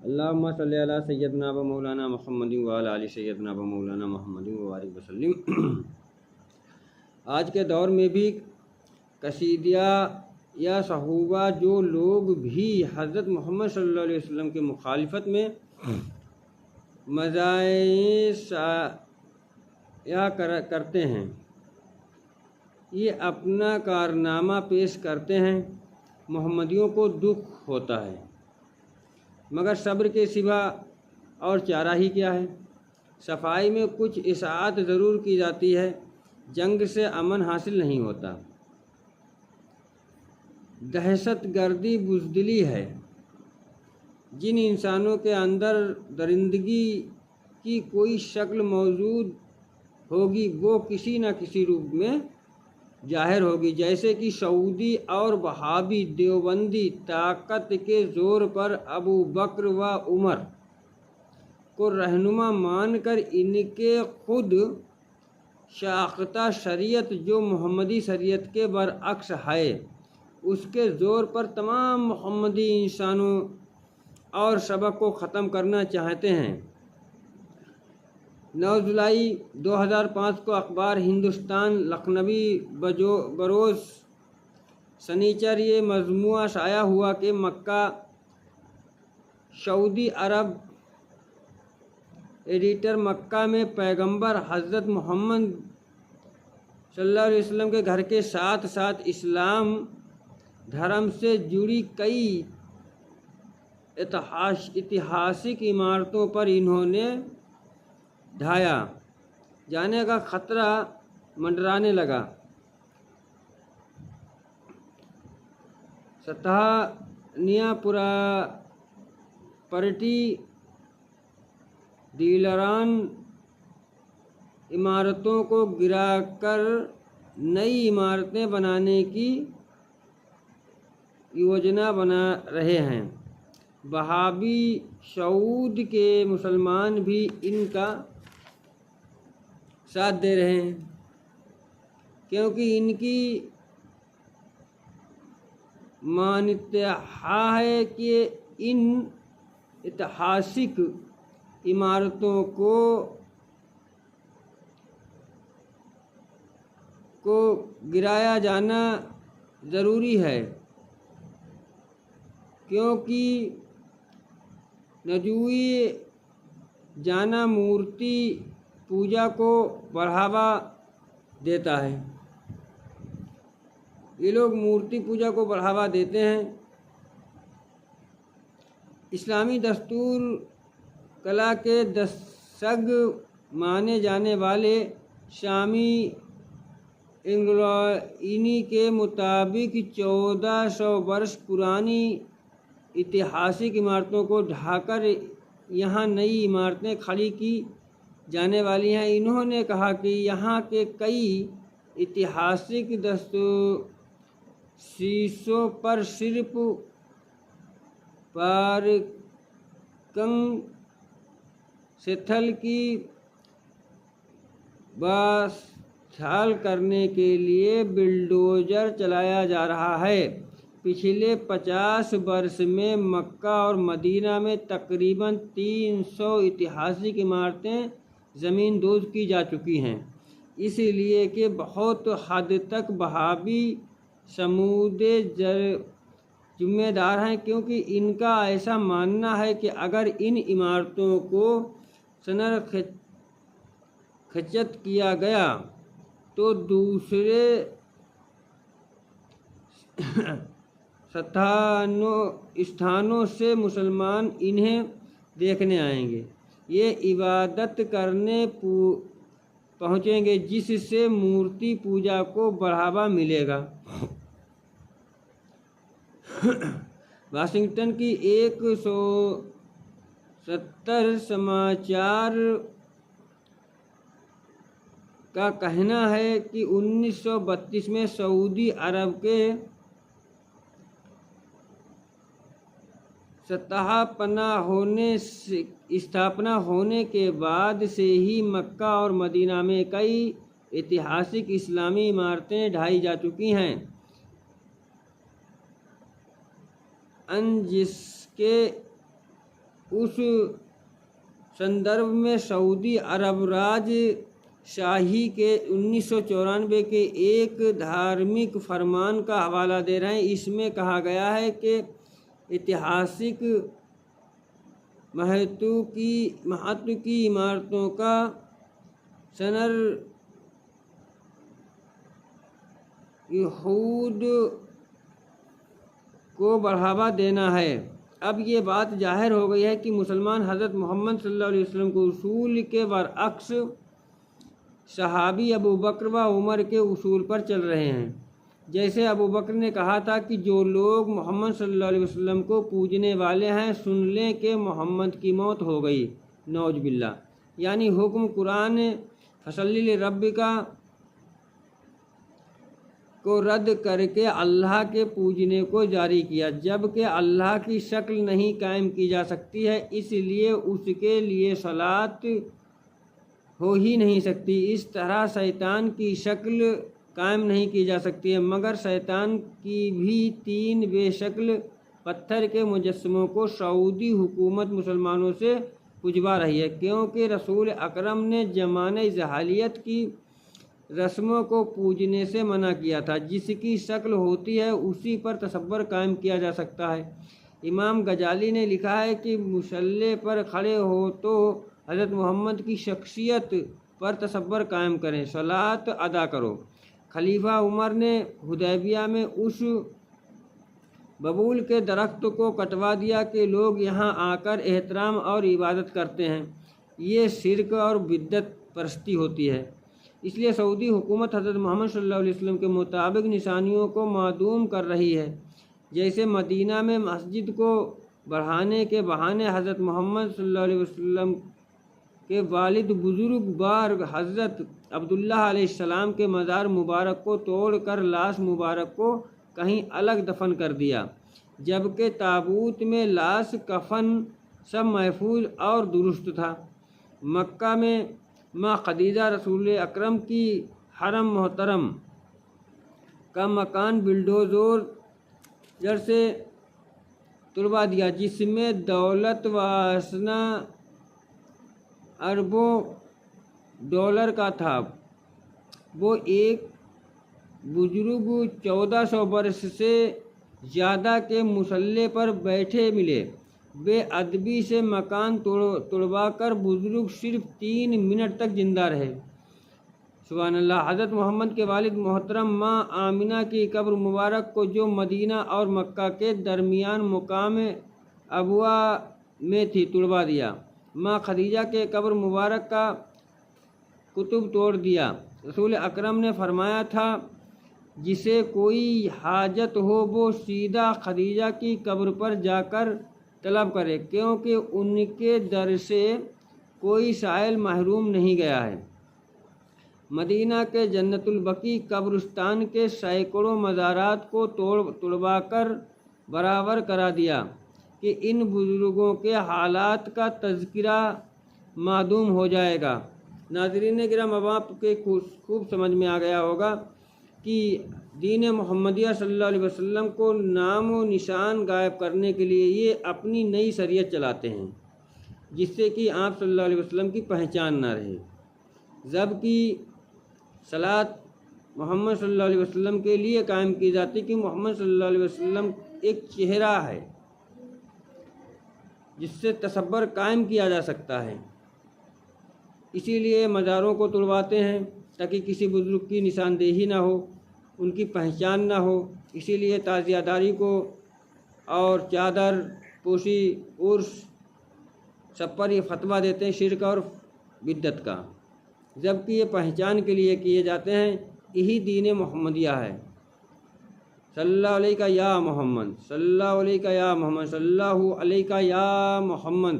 अल्लाहुम्मा सल्ली अला सय्यदना व मौलाना मुहम्मदिन व अला आलि सय्यदना व मौलाना मुहम्मदिन व बारिक वसल्लम। आज के दौर में भी कसीदिया या सहूबा जो लोग भी हज़रत मोहम्मद सल्लल्लाहु अलैहि वसल्लम के मुखालिफत में मज़ाया करते हैं, ये अपना कारनामा पेश करते हैं। मोहम्मदियों को दुख होता है, मगर सब्र के सिवा और चारा ही क्या है। सफाई में कुछ इशाअत ज़रूर की जाती है, जंग से अमन हासिल नहीं होता। दहशत गर्दी बुज़दिली है। जिन इंसानों के अंदर दरिंदगी की कोई शक्ल मौजूद होगी वो किसी न किसी रूप में जाहिर होगी, जैसे कि सऊदी और वहाबी देवबंदी ताकत के ज़ोर पर अबू बकर व उमर को रहनुमा मानकर इनके खुद शाख्ता शरीयत जो मोहम्मदी शरीयत के बरअक्स है, उसके ज़ोर पर तमाम मोहम्मदी इंसानों और सबक को ख़त्म करना चाहते हैं। 9 जुलाई 2005 को अखबार हिंदुस्तान लखनवी बरोज़ सनीचर ये मजमुआ शाया हुआ कि मक्का सऊदी अरब एडिटर मक्का में पैगंबर हज़रत मोहम्मद सल्लल्लाहु अलैहि वसल्लम के घर के साथ साथ इस्लाम धर्म से जुड़ी कई ऐतिहासिक इमारतों पर इन्होंने ढाया जाने का ख़तरा मंडराने लगा। सतहनिया प्रॉपर्टी डीलरान इमारतों को गिराकर नई इमारतें बनाने की योजना बना रहे हैं। वहाबी सऊद के मुसलमान भी इनका साथ दे रहे हैं, क्योंकि इनकी मान्यता है कि इन ऐतिहासिक इमारतों को गिराया जाना ज़रूरी है, क्योंकि नजूई जाना मूर्ति पूजा को बढ़ावा देता है। ये लोग मूर्ति पूजा को बढ़ावा देते हैं। इस्लामी दस्तूर कला के दस्तग माने जाने वाले शामी इंग्लैनी के मुताबिक 1400 वर्ष पुरानी ऐतिहासिक इमारतों को ढाकर यहाँ नई इमारतें खड़ी की जाने वाली हैं। इन्होंने कहा कि यहाँ के कई ऐतिहासिक शीशों पर सिर्फ पार्किंग स्थल की बहाल करने के लिए बिल्डोजर चलाया जा रहा है। पिछले 50 वर्ष में मक्का और मदीना में तकरीबन 300 ऐतिहासिक इमारतें ज़मींदोज़ की जा चुकी हैं, इसलिए कि बहुत हद तक वहाबी समूदे जिम्मेदार हैं, क्योंकि इनका ऐसा मानना है कि अगर इन इमारतों को संरक्षित किया गया तो दूसरे स्थानों से मुसलमान इन्हें देखने आएंगे, ये इबादत करने पहुँचेंगे, जिससे मूर्ति पूजा को बढ़ावा मिलेगा। वाशिंगटन की 170 समाचार का कहना है कि 1932 में सऊदी अरब के स्थापना होने के बाद से ही मक्का और मदीना में कई ऐतिहासिक इस्लामी इमारतें ढाई जा चुकी हैं। जिसके उस संदर्भ में सऊदी अरब राज शाही के 1994 के एक धार्मिक फरमान का हवाला दे रहे हैं। इसमें कहा गया है कि ऐतिहासिक महत्व की इमारतों का सनर यहूद को बढ़ावा देना है। अब ये बात जाहिर हो गई है कि मुसलमान हज़रत मोहम्मद सल्लल्लाहु अलैहि वसल्लम के उसूल के बरअक्स सहाबी अबू बकर व उमर के उसूल पर चल रहे हैं। जैसे अबू बकर ने कहा था कि जो लोग मोहम्मद सल्लल्लाहु अलैहि वसल्लम को पूजने वाले हैं, सुन लें कि मोहम्मद की मौत हो गई, नौज बिल्ला। यानी हुक्म कुरान फसल्ली रब्बिका को रद्द करके अल्लाह के पूजने को जारी किया, जबकि अल्लाह की शक्ल नहीं कायम की जा सकती है, इसलिए उसके लिए सलात हो ही नहीं सकती। इस तरह शैतान की शक्ल कायम नहीं की जा सकती है, मगर शैतान की भी 3 बेशक्ल पत्थर के मुजस्समों को सऊदी हुकूमत मुसलमानों से पुजवा रही है, क्योंकि रसूल अकरम ने ज़माने जहालियत की रस्मों को पूजने से मना किया था। जिसकी शक्ल होती है उसी पर तसव्वुर कायम किया जा सकता है। इमाम गजाली ने लिखा है कि मुसल्ले पर खड़े हो तो हज़रत मोहम्मद की शख्सियत पर तसव्वुर कायम करें, सलात अदा करो। खलीफा उमर ने हुदैबिया में उस बबूल के दरख्त को कटवा दिया कि लोग यहाँ आकर एहतराम और इबादत करते हैं। ये शिरक और बिद्दत परस्ती होती है। इसलिए सऊदी हुकूमत हज़रत मोहम्मद सल्लल्लाहु अलैहि वसल्लम के मुताबिक निशानियों को मादूम कर रही है। जैसे मदीना में मस्जिद को बढ़ाने के बहाने हज़रत मोहम्मद सल्लल्लाहु अलैहि वसल्लम के वालिद बुजुर्गवार हज़रत अब्दुल्लाह अलैहिस्सलाम के मज़ार मुबारक को तोड़कर लाश मुबारक को कहीं अलग दफन कर दिया, जबकि ताबूत में लाश कफन सब महफूज और दुरुस्त था। मक्का में माँ खदीजा रसूल अकरम की हरम मोहतरम का मकान बिल्डोज़र से तुड़वा दिया, जिसमें दौलत वासना अरबों डॉलर का था। वो एक बुजुर्ग 1400 वर्ष से ज़्यादा के मुसल्ले पर बैठे मिले। बेअदबी से मकान तोड़वा कर बुजुर्ग सिर्फ 3 मिनट तक जिंदा रहे। सुभान अल्लाह। हज़रत मोहम्मद के वालिद मोहतरम माँ आमिना की कब्र मुबारक को, जो मदीना और मक्का के दरमियान मुकाम अबवा में थी, तुड़वा दिया। माँ खदीजा के कब्र मुबारक का कुतुब तोड़ दिया। रसूल अकरम ने फरमाया था, जिसे कोई हाजत हो वो सीधा खदीजा की कब्र पर जाकर तलब करे, क्योंकि उनके दर से कोई साइल महरूम नहीं गया है। मदीना के जन्नतुल बकी कब्रिस्तान के सैकड़ों मज़ारात को तोड़वा कर बराबर करा दिया कि इन बुज़ुर्गों के हालात का तज़किरा मादूम हो जाएगा। नाज़रीन गिराम, अब आपके खूब समझ में आ गया होगा कि दीन मोहम्मदिया सल्लल्लाहु अलैहि वसल्लम को नाम व निशान गायब करने के लिए ये अपनी नई शरीयत चलाते हैं, जिससे कि आप सल्लल्लाहु अलैहि वसल्लम की पहचान ना रहे। जबकि सलात मोहम्मद सल्लल्लाहु अलैहि वसल्लम के लिए कायम की जाती कि मोहम्मद सल्लल्लाहु अलैहि वसल्लम एक चेहरा है जिससे तसव्वुर कायम किया जा सकता है। इसीलिए मज़ारों को तुड़वाते हैं ताकि किसी बुज़ुर्ग की निशानदेही ना हो, उनकी पहचान ना हो। इसीलिए ताज़ियादारी को और चादर पोशी उर्स सब पर ये फतवा देते हैं शिरक और बिद्दत का, जबकि ये पहचान के लिए किए जाते हैं। यही दीन मोहम्मदिया है। सल्लल्लाहु अलैका या मोहम्मद, सल्लल्लाहु अलैका या मोहम्मद, सल्लल्लाहु अलैका या मोहम्मद।